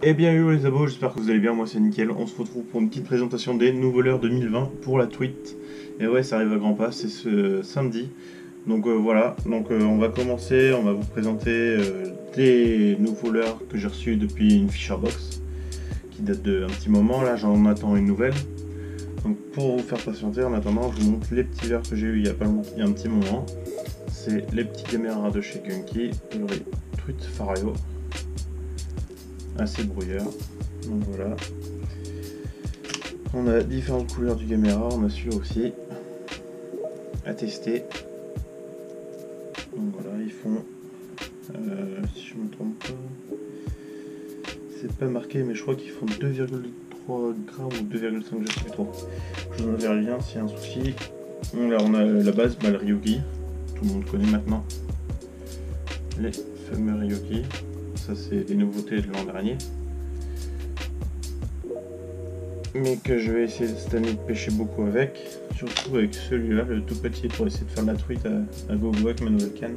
Eh bien yo les abos, j'espère que vous allez bien, moi c'est nickel. On se retrouve pour une petite présentation des nouveaux leurres 2020 pour la tweet. Et ouais, ça arrive à grands pas, c'est ce samedi. Donc voilà, on va commencer, on va vous présenter des nouveaux leurres que j'ai reçus depuis une Fisher Box qui date d'un petit moment. Là j'en attends une nouvelle. Donc pour vous faire patienter, en attendant, je vous montre les petits leurres que j'ai eu il y a un petit moment. C'est les petits caméras de chez Gunky, le tweet Fario. Assez brouillard. Donc voilà. On a différentes couleurs du caméra, on a celui aussi à tester. Donc voilà, ils font, si je me trompe pas, c'est pas marqué, mais je crois qu'ils font 2,3 grammes ou 2,5, je sais plus trop. Je vous enverrai le lien s'il y a un souci. Bon, là on a la base, le Ryogi, tout le monde connaît maintenant. Les fameux Ryogi, ça c'est des nouveautés de l'an dernier. Mais que je vais essayer cette année de pêcher beaucoup avec, surtout avec celui-là, le tout petit, pour essayer de faire de la truite à gogo avec ma nouvelle canne.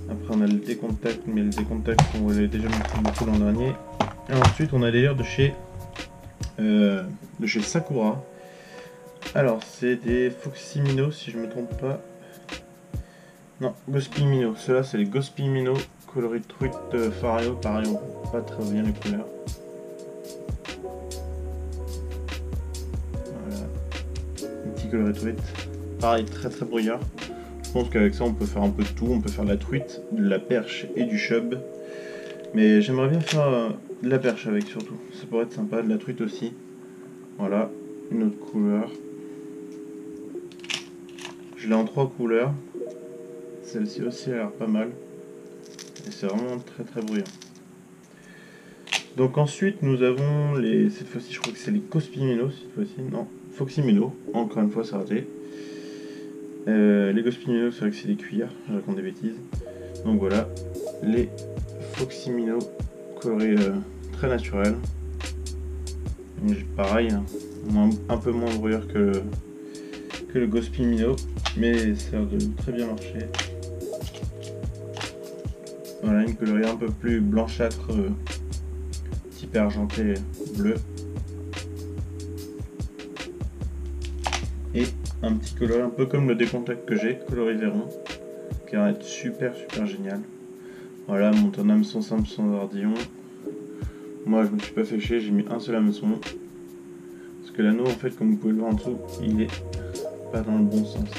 Après on a le décontact, mais le décontact on l'avait déjà montré beaucoup l'an dernier. Et ensuite on a des leurres de chez Sakura. Alors c'est des Foxy si je me trompe pas. Non, Ghospi Minnow. Ceux-là c'est les Ghospi Minnow coloris de truite Fario. Pareil, on voit pas très bien les couleurs. Coloris de truite. Pareil, très très brouillard. Je pense qu'avec ça on peut faire un peu de tout. On peut faire de la truite, de la perche et du chub. Mais j'aimerais bien faire de la perche avec surtout. Ça pourrait être sympa, de la truite aussi. Voilà, une autre couleur. Je l'ai en 3 couleurs. Celle-ci aussi a l'air pas mal. Et c'est vraiment très très bruyant. Donc ensuite nous avons les. Cette fois-ci je crois que c'est les Cospimino cette fois-ci. Non, Foxymino. Encore une fois c'est raté. Les Gospimino, c'est vrai que c'est des cuillères, je raconte des bêtises. Donc voilà, les Foxymino colorés très naturels. Pareil, hein, un peu moins bruyeur que le Gospimino, mais ça a l'air de très bien marcher. Voilà, une colorie un peu plus blanchâtre, type argenté bleu. Et un petit coloris un peu comme le décontact que j'ai, coloris Véron, qui va être super génial. Voilà, mon ton hameçon simple sans ardillon. Moi je me suis pas fait chier, j'ai mis un seul hameçon. Parce que l'anneau en fait, comme vous pouvez le voir en dessous, il est pas dans le bon sens.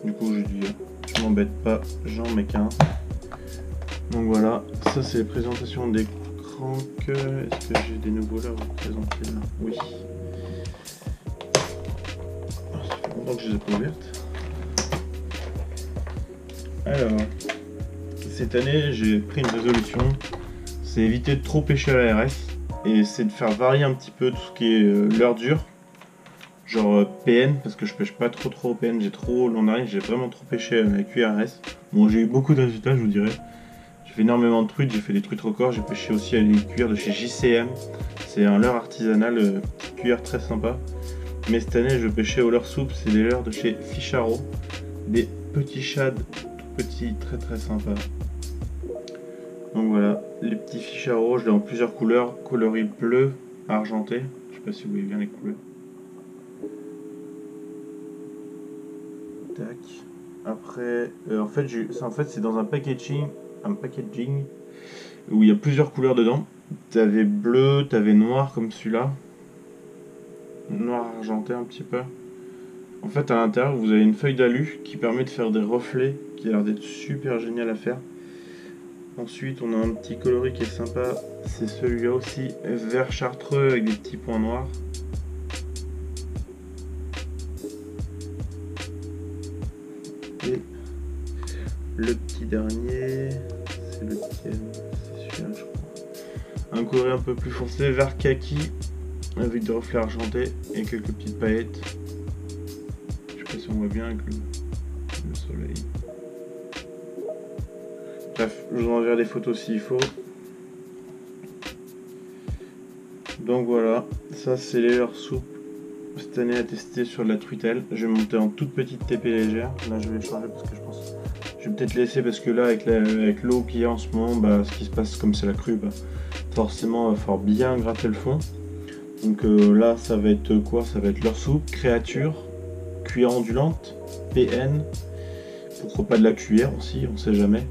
Du coup j'ai dit, je m'embête pas, j'en mets qu'un. Donc voilà, ça c'est les présentations des cranks. Est-ce que j'ai des nouveaux là à vous présenter là? Oui. Ça fait longtemps que je les ai pas ouvertes. Alors, cette année j'ai pris une résolution, c'est éviter de trop pêcher à la RS et c'est de faire varier un petit peu tout ce qui est leurre dure, genre PN, parce que je pêche pas trop au PN, l'an dernier j'ai vraiment trop pêché à la QRS. Bon, j'ai eu beaucoup de résultats, je vous dirais. J'ai fait énormément de truites, j'ai fait des truites records, j'ai pêché aussi à les cuillères de chez JCM. C'est un leurre artisanal, petite cuillère très sympa. Mais cette année je pêchais au leurre souple, c'est des leurres de chez Ficharo, des petits shads petit, très sympa. Donc voilà, les petits Ficharo, je l'ai en plusieurs couleurs, coloris bleu, argenté. Je sais pas si vous voyez bien les couleurs. Tac. Après, en fait c'est dans un packaging où il y a plusieurs couleurs dedans. T'avais bleu, t'avais noir comme celui-là, noir argenté un petit peu. En fait, à l'intérieur, vous avez une feuille d'alu qui permet de faire des reflets, qui a l'air d'être super génial à faire. Ensuite, on a un petit coloris qui est sympa, c'est celui-là aussi, vert chartreux avec des petits points noirs. Et le petit dernier, c'est lequel? C'est celui-là, je crois. Un coloris un peu plus foncé, vert kaki, avec des reflets argentés et quelques petites paillettes. Je sais pas si on voit bien avec le soleil. Bref, je vous enverrai des photos s'il faut. Donc voilà, ça c'est les leurres souples. Cette année à tester sur de la truitelle. Je vais monter en toute petite TP légère. Là je vais changer parce que je pense Je vais peut-être laisser parce que là avec l'eau qu'il y a en ce moment, bah, ce qui se passe comme c'est la crue, bah, forcément il va falloir bien gratter le fond. Donc là ça va être quoi? Ça va être leur soupe, créature, cuillère ondulante, PN, pourquoi pas de la cuillère aussi, on sait jamais.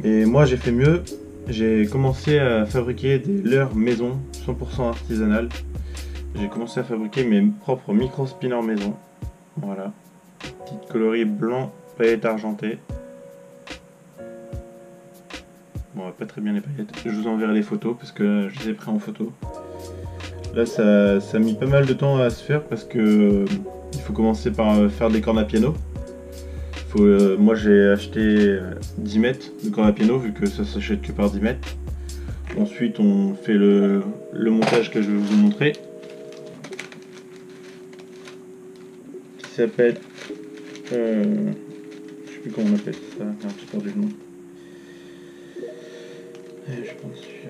Et moi j'ai fait mieux, j'ai commencé à fabriquer des leurres maison 100% artisanales. J'ai commencé à fabriquer mes propres micro-spinners maison. Voilà, petite coloris blanc, paillettes argentées. Bon, pas très bien les paillettes, je vous enverrai les photos parce que je les ai pris en photo. Là ça a mis pas mal de temps à se faire parce que il faut commencer par faire des cordes à piano. Moi j'ai acheté 10 mètres de cordes à piano vu que ça s'achète que par 10 mètres. Ensuite on fait le montage que je vais vous montrer. Qui s'appelle... je sais plus comment on appelle ça, j'ai perdu le nom. Et je pense que...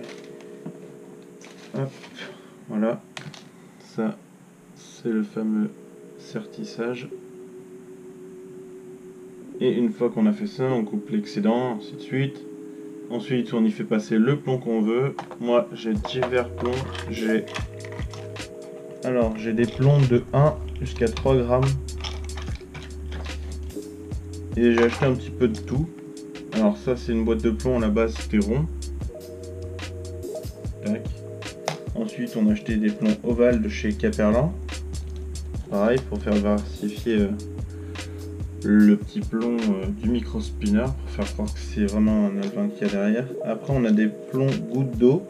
Hop, voilà. Ça, c'est le fameux sertissage. Et une fois qu'on a fait ça, on coupe l'excédent, ainsi de suite. Ensuite, on y fait passer le plomb qu'on veut. Moi, j'ai divers plombs. J'ai des plombs de 1 jusqu'à 3 grammes. Et j'ai acheté un petit peu de tout. Alors ça, c'est une boîte de plomb. À la base, c'était rond. Tac. Ensuite, on a acheté des plombs ovales de chez Caperlan. Pareil, pour faire versifier le petit plomb du micro spinner, pour faire croire que c'est vraiment un alpin qu'il y a derrière. Après, on a des plombs gouttes d'eau,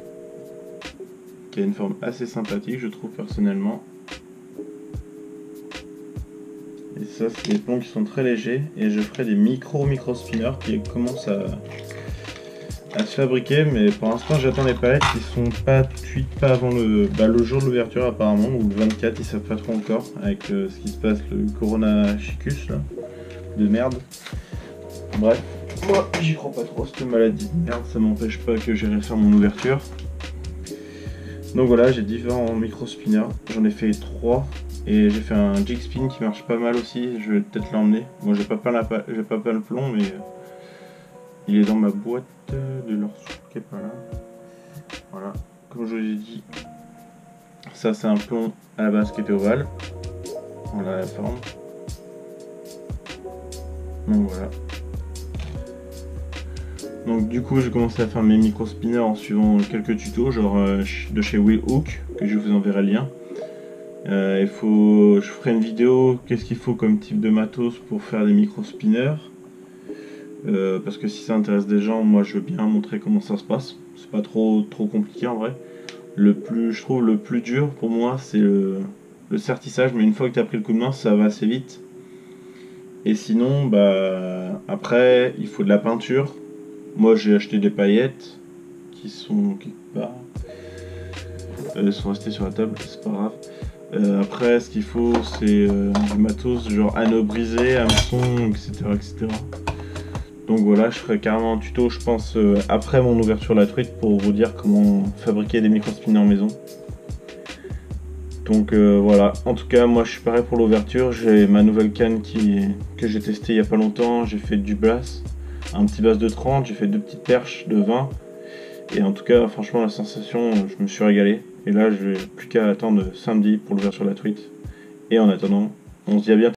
qui a une forme assez sympathique, je trouve personnellement. Et ça, c'est des plombs qui sont très légers, et je ferai des micro spinners qui commencent à se fabriquer, mais pour l'instant j'attends les palettes qui sont pas tout de suite, pas avant le jour de l'ouverture apparemment, ou le 24, ils savent pas trop encore, avec ce qui se passe, le Corona Chicus là, de merde. Bref, moi j'y crois pas trop, cette maladie de merde, ça m'empêche pas que j'irai faire mon ouverture. Donc voilà, j'ai différents micro spinners, j'en ai fait 3, et j'ai fait un jig spin qui marche pas mal aussi, je vais peut-être l'emmener. Moi j'ai pas plein le plomb, mais il est dans ma boîte de leur soupe qui est pas là. Voilà, comme je vous ai dit, ça c'est un plomb à la base qui était ovale. Voilà la forme. Donc voilà. Donc du coup j'ai commencé à faire mes micro spinners en suivant quelques tutos, genre de chez Will Hook, que je vous enverrai le lien. Je ferai une vidéo, qu'est-ce qu'il faut comme type de matos pour faire des micro spinners. Parce que si ça intéresse des gens, moi je veux bien montrer comment ça se passe. C'est pas trop compliqué en vrai. Je trouve le plus dur pour moi c'est le sertissage, mais une fois que tu as pris le coup de main ça va assez vite. Et sinon bah après il faut de la peinture. Moi j'ai acheté des paillettes qui sont quelque part. Elles sont restées sur la table, c'est pas grave. Après ce qu'il faut c'est du matos genre anneaux brisés, hameçons, etc. Donc voilà, je ferai carrément un tuto, je pense, après mon ouverture la truite pour vous dire comment fabriquer des micro-spinners en maison. Donc voilà, en tout cas, moi je suis pareil pour l'ouverture. J'ai ma nouvelle canne que j'ai testée il n'y a pas longtemps. J'ai fait du bass, un petit bass de 30, j'ai fait 2 petites perches de 20. Et en tout cas, franchement, la sensation, je me suis régalé. Et là, je n'ai plus qu'à attendre samedi pour l'ouverture la truite. Et en attendant, on se dit à bientôt.